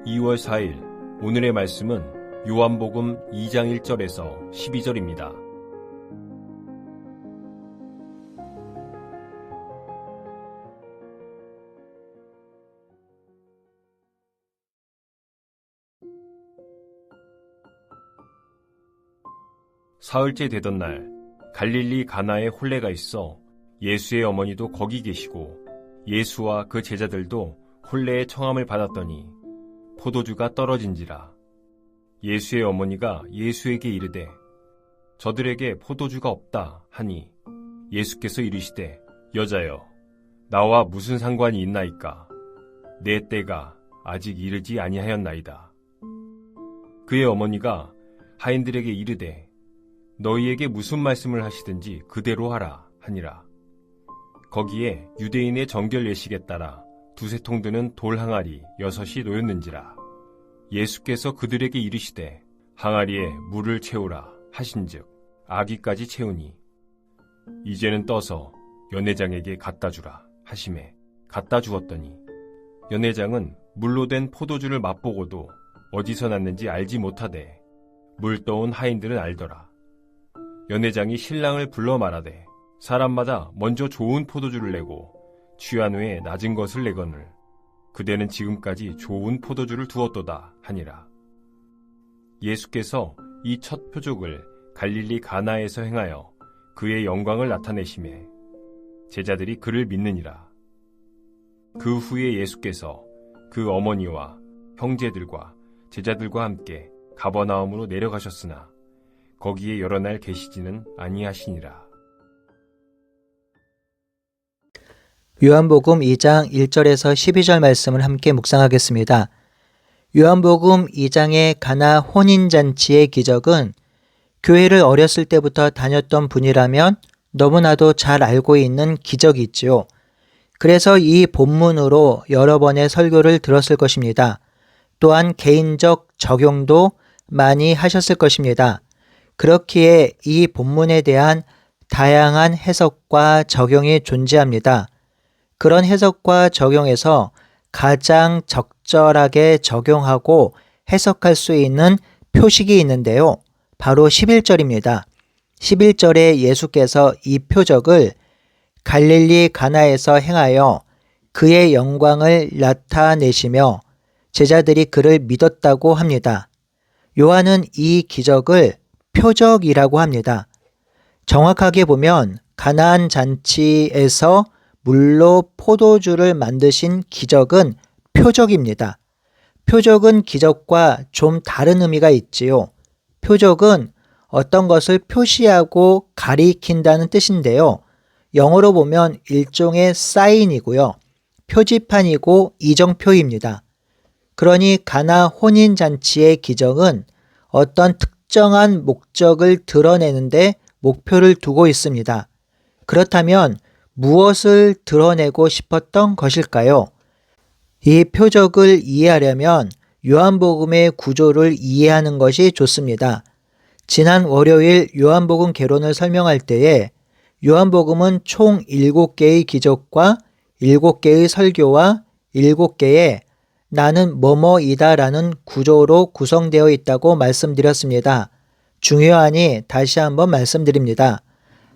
2월 4일 오늘의 말씀은 요한복음 2장 1절에서 12절입니다. 사흘째 되던 날 갈릴리 가나에 혼례가 있어 예수의 어머니도 거기 계시고 예수와 그 제자들도 혼례의 청함을 받았더니 포도주가 떨어진지라. 예수의 어머니가 예수에게 이르되 저들에게 포도주가 없다 하니 예수께서 이르시되 여자여 나와 무슨 상관이 있나이까. 내 때가 아직 이르지 아니하였나이다. 그의 어머니가 하인들에게 이르되 너희에게 무슨 말씀을 하시든지 그대로 하라 하니라. 거기에 유대인의 정결 예식에 따라 두세 통 드는 돌 항아리 6이 놓였는지라. 예수께서 그들에게 이르시되 항아리에 물을 채우라 하신즉 아기까지 채우니 이제는 떠서 연회장에게 갖다 주라 하시매 갖다 주었더니 연회장은 물로 된 포도주를 맛보고도 어디서 났는지 알지 못하되 물 떠온 하인들은 알더라. 연회장이 신랑을 불러 말하되 사람마다 먼저 좋은 포도주를 내고 취한 후에 낮은 것을 내거늘 그대는 지금까지 좋은 포도주를 두었도다 하니라. 예수께서 이 첫 표적을 갈릴리 가나에서 행하여 그의 영광을 나타내시매 제자들이 그를 믿느니라. 그 후에 예수께서 그 어머니와 형제들과 제자들과 함께 가버나움으로 내려가셨으나 거기에 여러 날 계시지는 아니하시니라. 요한복음 2장 1절에서 12절 말씀을 함께 묵상하겠습니다. 요한복음 2장의 가나 혼인잔치의 기적은 교회를 어렸을 때부터 다녔던 분이라면 너무나도 잘 알고 있는 기적이지요. 그래서 이 본문으로 여러 번의 설교를 들었을 것입니다. 또한 개인적 적용도 많이 하셨을 것입니다. 그렇기에 이 본문에 대한 다양한 해석과 적용이 존재합니다. 그런 해석과 적용에서 가장 적절하게 적용하고 해석할 수 있는 표식이 있는데요. 바로 11절입니다. 11절에 예수께서 이 표적을 갈릴리 가나에서 행하여 그의 영광을 나타내시며 제자들이 그를 믿었다고 합니다. 요한은 이 기적을 표적이라고 합니다. 정확하게 보면 가나안 잔치에서 물로 포도주를 만드신 기적은 표적입니다. 표적은 기적과 좀 다른 의미가 있지요. 표적은 어떤 것을 표시하고 가리킨다는 뜻인데요. 영어로 보면 일종의 사인이고요. 표지판이고 이정표입니다. 그러니 가나 혼인잔치의 기적은 어떤 특정한 목적을 드러내는데 목표를 두고 있습니다. 그렇다면 무엇을 드러내고 싶었던 것일까요? 이 표적을 이해하려면 요한복음의 구조를 이해하는 것이 좋습니다. 지난 월요일 요한복음 개론을 설명할 때에 요한복음은 총 7개의 기적과 7개의 설교와 7개의 나는 뭐뭐이다 라는 구조로 구성되어 있다고 말씀드렸습니다. 중요하니 다시 한번 말씀드립니다.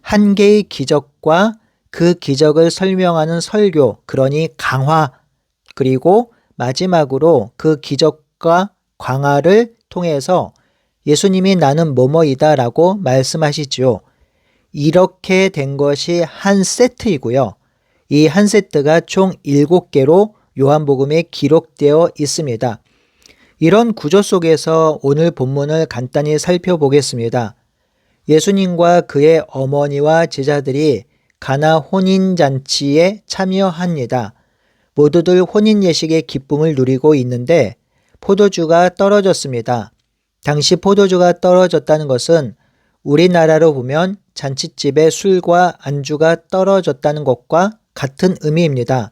한 개의 기적과 그 기적을 설명하는 설교, 그러니 강화, 그리고 마지막으로 그 기적과 강화를 통해서 예수님이 나는 뭐뭐이다 라고 말씀하시죠. 이렇게 된 것이 한 세트이고요. 이 한 세트가 총 7개로 요한복음에 기록되어 있습니다. 이런 구조 속에서 오늘 본문을 간단히 살펴보겠습니다. 예수님과 그의 어머니와 제자들이 가나 혼인잔치에 참여합니다. 모두들 혼인 예식의 기쁨을 누리고 있는데 포도주가 떨어졌습니다. 당시 포도주가 떨어졌다는 것은 우리나라로 보면 잔칫집에 술과 안주가 떨어졌다는 것과 같은 의미입니다.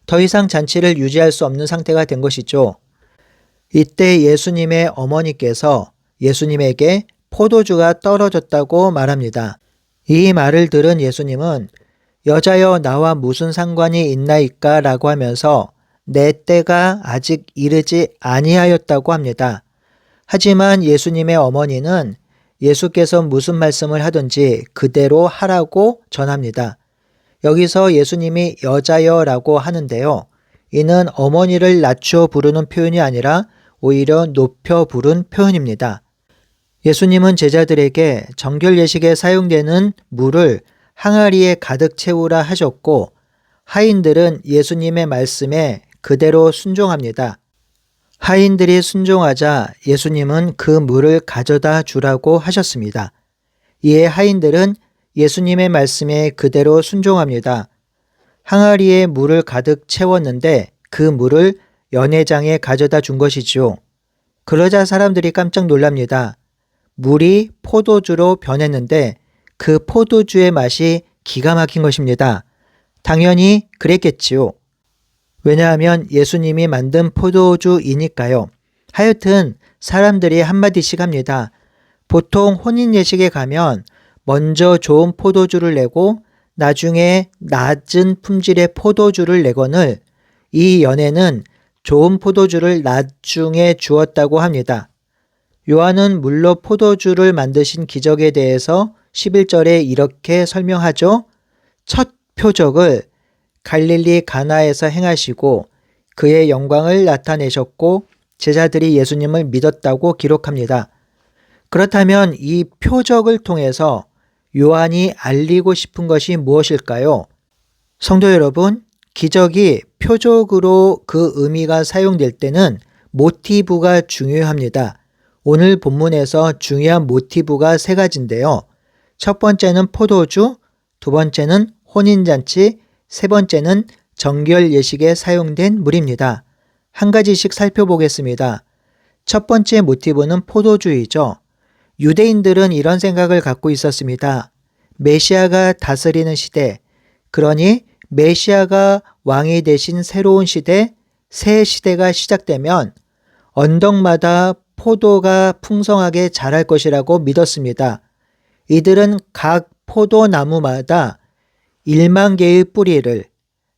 더 이상 잔치를 유지할 수 없는 상태가 된 것이죠. 이때 예수님의 어머니께서 예수님에게 포도주가 떨어졌다고 말합니다. 이 말을 들은 예수님은 여자여 나와 무슨 상관이 있나이까 라고 하면서 내 때가 아직 이르지 아니하였다고 합니다. 하지만 예수님의 어머니는 예수께서 무슨 말씀을 하든지 그대로 하라고 전합니다. 여기서 예수님이 여자여라고 하는데요. 이는 어머니를 낮춰 부르는 표현이 아니라 오히려 높여 부른 표현입니다. 예수님은 제자들에게 정결 예식에 사용되는 물을 항아리에 가득 채우라 하셨고 하인들은 예수님의 말씀에 그대로 순종합니다. 하인들이 순종하자 예수님은 그 물을 가져다 주라고 하셨습니다. 이에 하인들은 예수님의 말씀에 그대로 순종합니다. 항아리에 물을 가득 채웠는데 그 물을 연회장에 가져다 준 것이죠. 그러자 사람들이 깜짝 놀랍니다. 물이 포도주로 변했는데 그 포도주의 맛이 기가 막힌 것입니다. 당연히 그랬겠지요. 왜냐하면 예수님이 만든 포도주이니까요. 하여튼 사람들이 한마디씩 합니다. 보통 혼인 예식에 가면 먼저 좋은 포도주를 내고 나중에 낮은 품질의 포도주를 내거늘 이 연회는 좋은 포도주를 나중에 주었다고 합니다. 요한은 물로 포도주를 만드신 기적에 대해서 11절에 이렇게 설명하죠. 첫 표적을 갈릴리 가나에서 행하시고 그의 영광을 나타내셨고 제자들이 예수님을 믿었다고 기록합니다. 그렇다면 이 표적을 통해서 요한이 알리고 싶은 것이 무엇일까요? 성도 여러분, 기적이 표적으로 그 의미가 사용될 때는 모티브가 중요합니다. 오늘 본문에서 중요한 모티브가 세 가지인데요. 첫 번째는 포도주, 두 번째는 혼인잔치, 세 번째는 정결 예식에 사용된 물입니다. 한 가지씩 살펴보겠습니다. 첫 번째 모티브는 포도주이죠. 유대인들은 이런 생각을 갖고 있었습니다. 메시아가 다스리는 시대, 그러니 메시아가 왕이 되신 새로운 시대, 새 시대가 시작되면 언덕마다 포도가 풍성하게 자랄 것이라고 믿었습니다. 이들은 각 포도나무마다 1만 개의 뿌리를,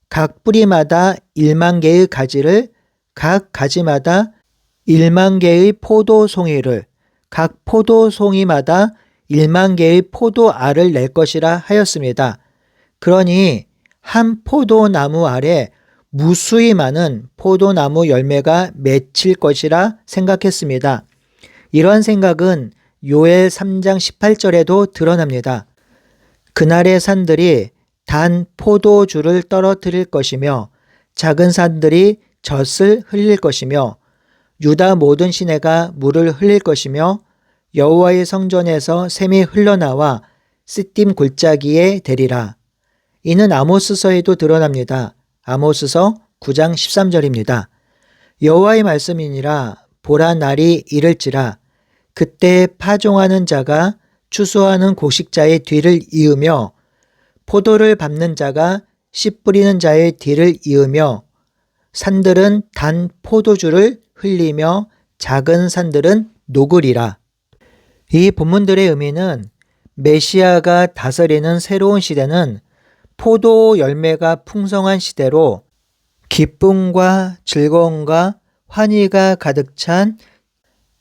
각 뿌리마다 1만 개의 가지를, 각 가지마다 1만 개의 포도송이를, 각 포도송이마다 1만 개의 포도알을 낼 것이라 하였습니다. 그러니 한 포도나무 아래 무수히 많은 포도나무 열매가 맺힐 것이라 생각했습니다. 이러한 생각은 요엘 3장 18절에도 드러납니다. 그날의 산들이 단 포도주를 떨어뜨릴 것이며 작은 산들이 젖을 흘릴 것이며 유다 모든 시내가 물을 흘릴 것이며 여호와의 성전에서 샘이 흘러나와 스팀 골짜기에 대리라. 이는 아모스서에도 드러납니다. 아모스서 9장 13절입니다. 여호와의 말씀이니라 보라 날이 이를지라 그때 파종하는 자가 추수하는 곡식자의 뒤를 이으며 포도를 밟는 자가 씨 뿌리는 자의 뒤를 이으며 산들은 단 포도주를 흘리며 작은 산들은 녹으리라. 이 본문들의 의미는 메시아가 다스리는 새로운 시대는 포도 열매가 풍성한 시대로 기쁨과 즐거움과 환희가 가득 찬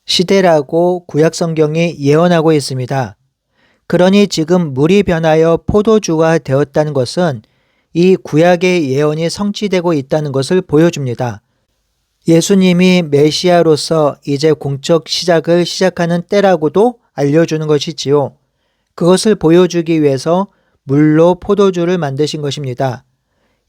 시대라고 구약 성경이 예언하고 있습니다. 그러니 지금 물이 변하여 포도주가 되었다는 것은 이 구약의 예언이 성취되고 있다는 것을 보여줍니다. 예수님이 메시아로서 이제 공적 시작을 시작하는 때라고도 알려주는 것이지요. 그것을 보여주기 위해서 물로 포도주를 만드신 것입니다.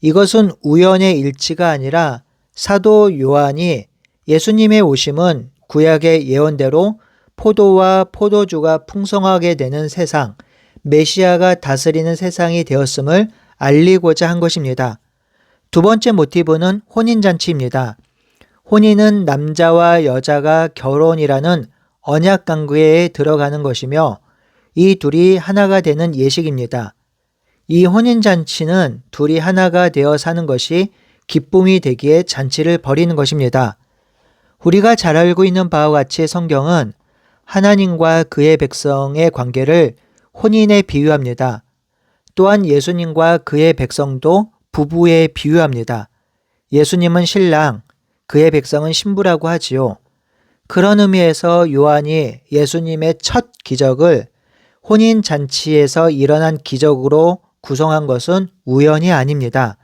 이것은 우연의 일치가 아니라 사도 요한이 예수님의 오심은 구약의 예언대로 포도와 포도주가 풍성하게 되는 세상, 메시아가 다스리는 세상이 되었음을 알리고자 한 것입니다. 두 번째 모티브는 혼인잔치입니다. 혼인은 남자와 여자가 결혼이라는 언약 관계에 들어가는 것이며 이 둘이 하나가 되는 예식입니다. 이 혼인잔치는 둘이 하나가 되어 사는 것이 기쁨이 되기에 잔치를 벌이는 것입니다. 우리가 잘 알고 있는 바와 같이 성경은 하나님과 그의 백성의 관계를 혼인에 비유합니다. 또한 예수님과 그의 백성도 부부에 비유합니다. 예수님은 신랑, 그의 백성은 신부라고 하지요. 그런 의미에서 요한이 예수님의 첫 기적을 혼인잔치에서 일어난 기적으로 구성한 것은 우연이 아닙니다.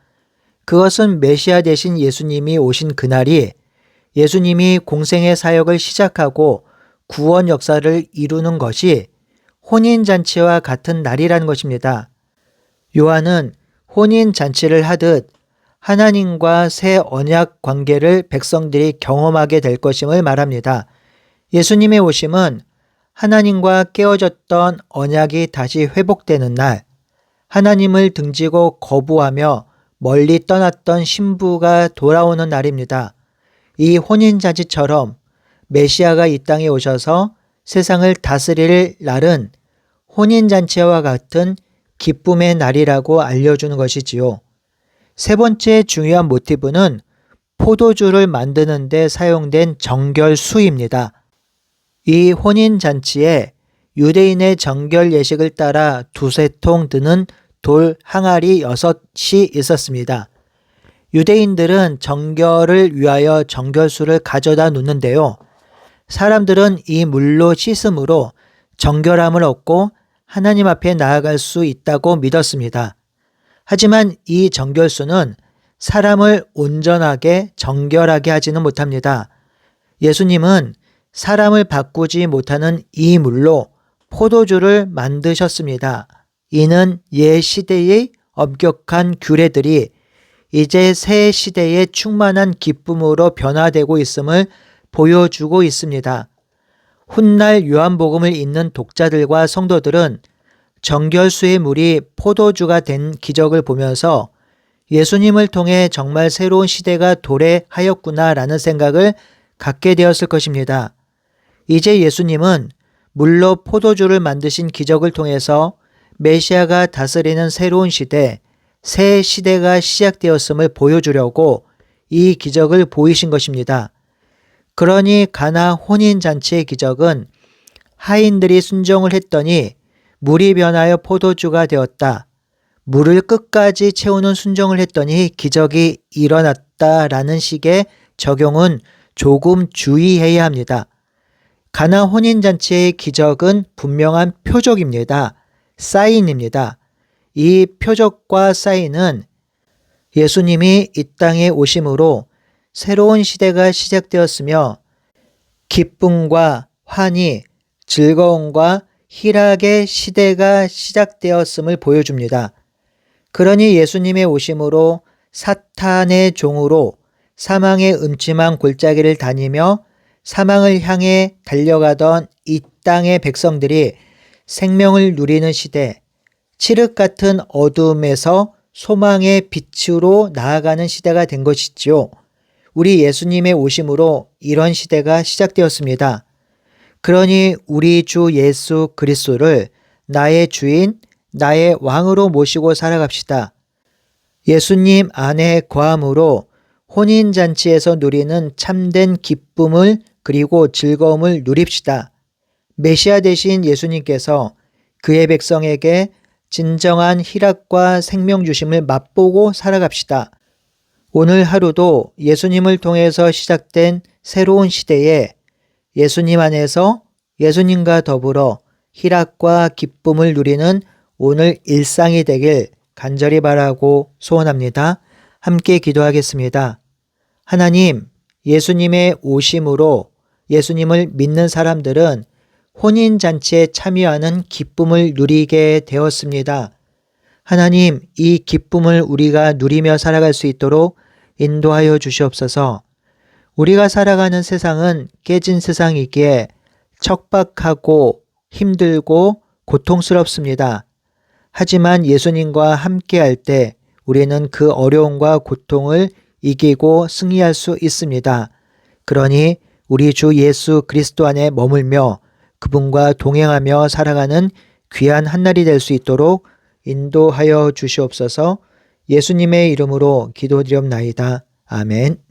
그것은 메시아 되신 예수님이 오신 그날이 예수님이 공생의 사역을 시작하고 구원 역사를 이루는 것이 혼인잔치와 같은 날이라는 것입니다. 요한은 혼인잔치를 하듯 하나님과 새 언약 관계를 백성들이 경험하게 될 것임을 말합니다. 예수님의 오심은 하나님과 깨어졌던 언약이 다시 회복되는 날, 하나님을 등지고 거부하며 멀리 떠났던 신부가 돌아오는 날입니다. 이 혼인잔치처럼 메시아가 이 땅에 오셔서 세상을 다스릴 날은 혼인잔치와 같은 기쁨의 날이라고 알려주는 것이지요. 세 번째 중요한 모티브는 포도주를 만드는 데 사용된 정결수입니다. 이 혼인잔치에 유대인의 정결 예식을 따라 두세 통 드는 돌 항아리 6이 있었습니다. 유대인들은 정결을 위하여 정결수를 가져다 놓는데요. 사람들은 이 물로 씻음으로 정결함을 얻고 하나님 앞에 나아갈 수 있다고 믿었습니다. 하지만 이 정결수는 사람을 온전하게 정결하게 하지는 못합니다. 예수님은 사람을 바꾸지 못하는 이 물로 포도주를 만드셨습니다. 이는 옛 시대의 엄격한 규례들이 이제 새 시대의 충만한 기쁨으로 변화되고 있음을 보여주고 있습니다. 훗날 요한복음을 읽는 독자들과 성도들은 정결수의 물이 포도주가 된 기적을 보면서 예수님을 통해 정말 새로운 시대가 도래하였구나라는 생각을 갖게 되었을 것입니다. 이제 예수님은 물로 포도주를 만드신 기적을 통해서 메시아가 다스리는 새로운 시대, 새 시대가 시작되었음을 보여주려고 이 기적을 보이신 것입니다. 그러니 가나 혼인잔치의 기적은 하인들이 순종을 했더니 물이 변하여 포도주가 되었다. 물을 끝까지 채우는 순종을 했더니 기적이 일어났다라는 식의 적용은 조금 주의해야 합니다. 가나 혼인잔치의 기적은 분명한 표적입니다. 사인입니다. 이 표적과 사인은 예수님이 이 땅에 오심으로 새로운 시대가 시작되었으며 기쁨과 환희, 즐거움과 희락의 시대가 시작되었음을 보여줍니다. 그러니 예수님의 오심으로 사탄의 종으로 사망의 음침한 골짜기를 다니며 사망을 향해 달려가던 이 땅의 백성들이 생명을 누리는 시대, 칠흑 같은 어둠에서 소망의 빛으로 나아가는 시대가 된 것이지요. 우리 예수님의 오심으로 이런 시대가 시작되었습니다. 그러니 우리 주 예수 그리스도를 나의 주인, 나의 왕으로 모시고 살아갑시다. 예수님 안에 거함으로 혼인잔치에서 누리는 참된 기쁨을 그리고 즐거움을 누립시다. 메시아 되신 예수님께서 그의 백성에게 진정한 희락과 생명 주심을 맛보고 살아갑시다. 오늘 하루도 예수님을 통해서 시작된 새로운 시대에 예수님 안에서 예수님과 더불어 희락과 기쁨을 누리는 오늘 일상이 되길 간절히 바라고 소원합니다. 함께 기도하겠습니다. 하나님, 예수님의 오심으로 예수님을 믿는 사람들은 혼인잔치에 참여하는 기쁨을 누리게 되었습니다. 하나님, 이 기쁨을 우리가 누리며 살아갈 수 있도록 인도하여 주시옵소서. 우리가 살아가는 세상은 깨진 세상이기에 척박하고 힘들고 고통스럽습니다. 하지만 예수님과 함께할 때 우리는 그 어려움과 고통을 이기고 승리할 수 있습니다. 그러니 우리 주 예수 그리스도 안에 머물며 그분과 동행하며 살아가는 귀한 한날이 될 수 있도록 인도하여 주시옵소서. 예수님의 이름으로 기도드리옵나이다. 아멘.